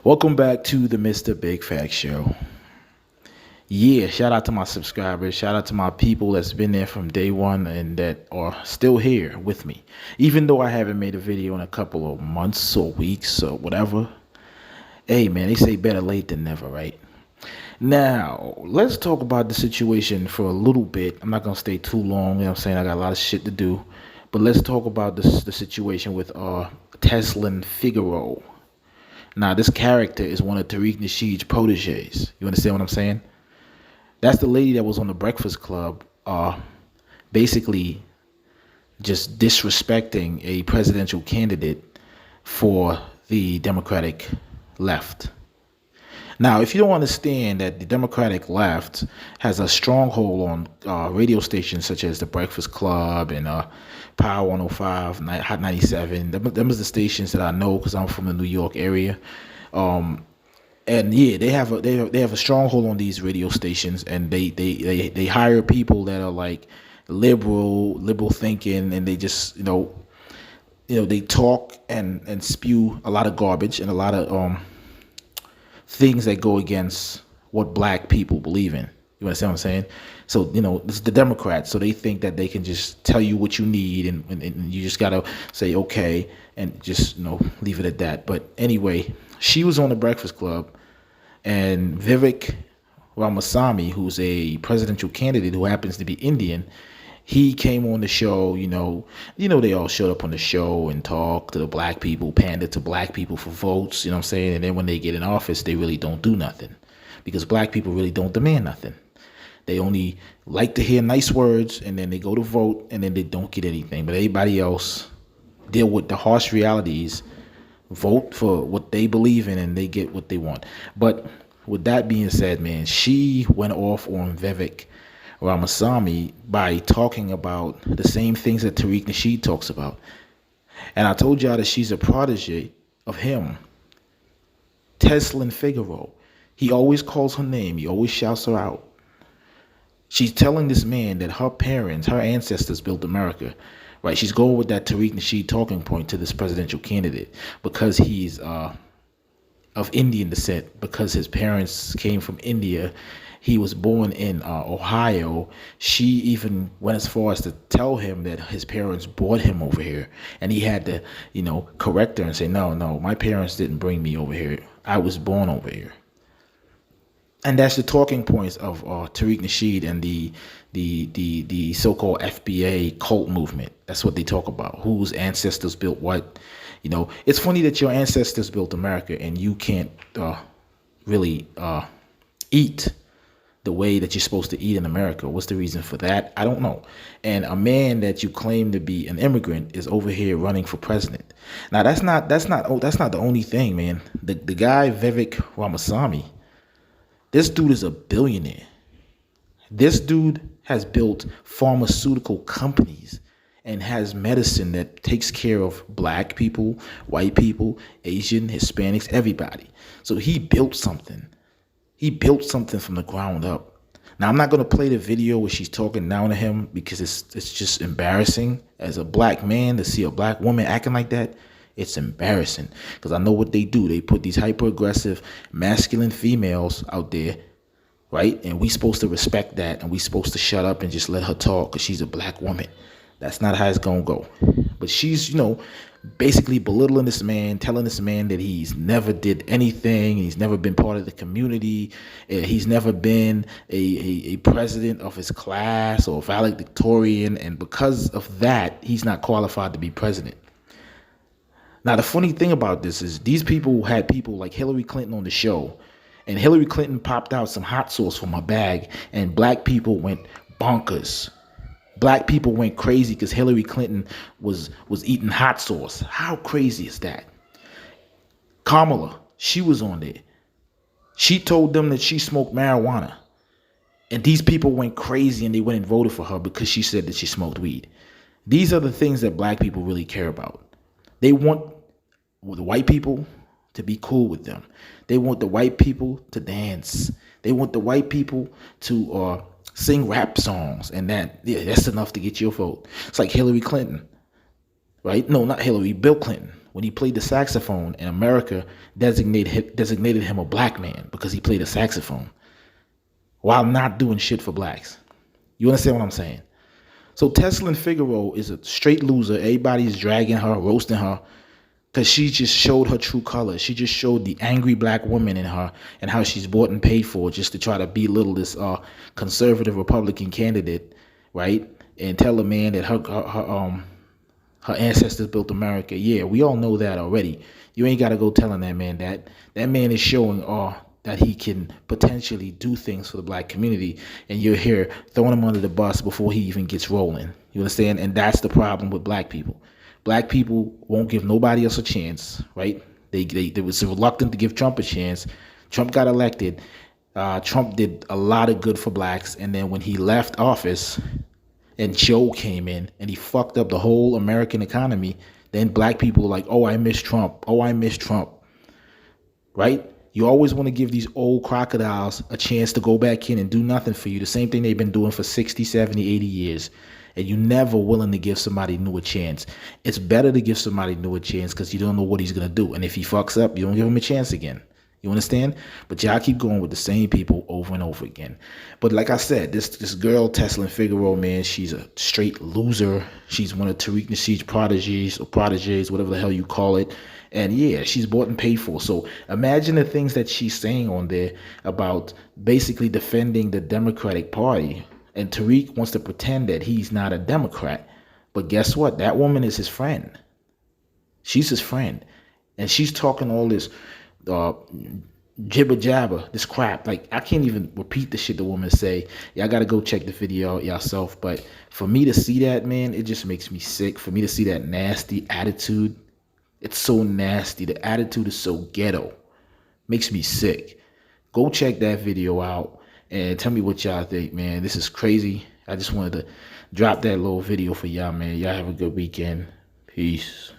Welcome back to the Mr. Big Fact Show. Yeah, shout out to my subscribers. Shout out to my people that's been there from day one and that are still here with me. Even though I haven't made a video in a couple of months or weeks or whatever. Hey, man, they say better late than never, right? Now, let's talk about the situation for a little bit. I'm not going to stay too long. You know what I'm saying? I got a lot of shit to do. But let's talk about the situation with Teslin Figaro. Now, this character is one of Tariq Nasheed'S proteges. You understand what I'm saying? That's the lady that was on the Breakfast Club, basically just disrespecting a presidential candidate for the Democratic left. Now, if you don't understand that the Democratic left has a stronghold on radio stations such as the Breakfast Club and Power 105, Hot 97, them is the stations that I know because I'm from the New York area. And yeah, they have a stronghold on these radio stations, and they hire people that are like liberal thinking, and they just they talk and spew a lot of garbage and a lot of things that go against what black people believe in. You understand what I'm saying? So, it's the Democrats. So they think that they can just tell you what you need and you just got to say, okay, and just, leave it at that. But anyway, she was on the Breakfast Club, and Vivek Ramaswamy, who's a presidential candidate who happens to be Indian, he came on the show. They all showed up on the show and talked to the black people, pandered to black people for votes, you know what I'm saying? And then when they get in office, they really don't do nothing because black people really don't demand nothing. They only like to hear nice words, and then they go to vote, and then they don't get anything. But everybody else deal with the harsh realities, vote for what they believe in, and they get what they want. But with that being said, man, she went off on Vivek Ramaswamy by talking about the same things that Tariq Nasheed talks about. And I told y'all that she's a protege of him, Teslin Figaro. He always calls her name. He always shouts her out. She's telling this man that her parents, her ancestors built America, right? She's going with that Tariq Nasheed talking point to this presidential candidate because he's of Indian descent, because his parents came from India. He was born in Ohio. She even went as far as to tell him that his parents brought him over here. And he had to, correct her and say, no, my parents didn't bring me over here. I was born over here. And that's the talking points of Tariq Nasheed and the so-called FBA cult movement. That's what they talk about. Whose ancestors built what? It's funny that your ancestors built America and you can't really eat the way that you're supposed to eat in America. What's the reason for that? I don't know. And a man that you claim to be an immigrant is over here running for president. Now that's not the only thing, man. The guy Vivek Ramaswamy, this dude is a billionaire. This dude has built pharmaceutical companies and has medicine that takes care of black people, white people, Asian, Hispanics, everybody. So he built something. He built something from the ground up. Now, I'm not going to play the video where she's talking down to him because it's just embarrassing. As a black man, to see a black woman acting like that, it's embarrassing because I know what they do. They put these hyper-aggressive, masculine females out there, right? And we supposed to respect that, and we supposed to shut up and just let her talk because she's a black woman. That's not how it's going to go. But she's, basically belittling this man, telling this man that he's never did anything. He's never been part of the community. He's never been a president of his class or valedictorian. And because of that, he's not qualified to be president. Now, the funny thing about this is these people had people like Hillary Clinton on the show, and Hillary Clinton popped out some hot sauce from her bag, and black people went bonkers. Black people went crazy because Hillary Clinton was eating hot sauce. How crazy is that? Kamala, she was on there. She told them that she smoked marijuana. And these people went crazy and they went and voted for her because she said that she smoked weed. These are the things that black people really care about. They want the white people to be cool with them. They want the white people to dance. They want the white people to sing rap songs, and that's enough to get your vote. It's like Hillary Clinton, right? No, not Hillary, Bill Clinton. when he played the saxophone, and America designated him a black man because he played a saxophone while not doing shit for blacks. You understand what I'm saying? So Tesla Figaro is a straight loser. Everybody's dragging her, roasting her, because she just showed her true colors. She just showed the angry black woman in her and how she's bought and paid for just to try to belittle this conservative Republican candidate, right? And tell a man that her ancestors built America. Yeah, we all know that already. You ain't got to go telling that man that. That man is showing that he can potentially do things for the black community, and you're here throwing him under the bus before he even gets rolling. You understand? And that's the problem with black people. Black people won't give nobody else a chance, right? They was reluctant to give Trump a chance. Trump got elected. Trump did a lot of good for blacks, and then when he left office and Joe came in and he fucked up the whole American economy, then black people are like, oh, I miss Trump. Oh, I miss Trump. Right? You always want to give these old crocodiles a chance to go back in and do nothing for you. The same thing they've been doing for 60, 70, 80 years. And you're never willing to give somebody new a chance. It's better to give somebody new a chance because you don't know what he's going to do. And if he fucks up, you don't give him a chance again. You understand? But y'all keep going with the same people over and over again. But like I said, this girl, Tesla Figaro, man, she's a straight loser. She's one of Tariq Nasheed'S proteges, whatever the hell you call it. And yeah, she's bought and paid for. So imagine the things that she's saying on there about basically defending the Democratic Party. And Tariq wants to pretend that he's not a Democrat. But guess what? That woman is his friend. She's his friend. And she's talking all this jibber jabber, this crap. Like, I can't even repeat the shit the woman say. Y'all gotta go check the video out yourself. But for me to see that, man, it just makes me sick. For me to see that nasty attitude, it's so nasty. The attitude is so ghetto. Makes me sick. Go check that video out and tell me what y'all think, man. This is crazy. I just wanted to drop that little video for y'all, man. Y'all have a good weekend. Peace.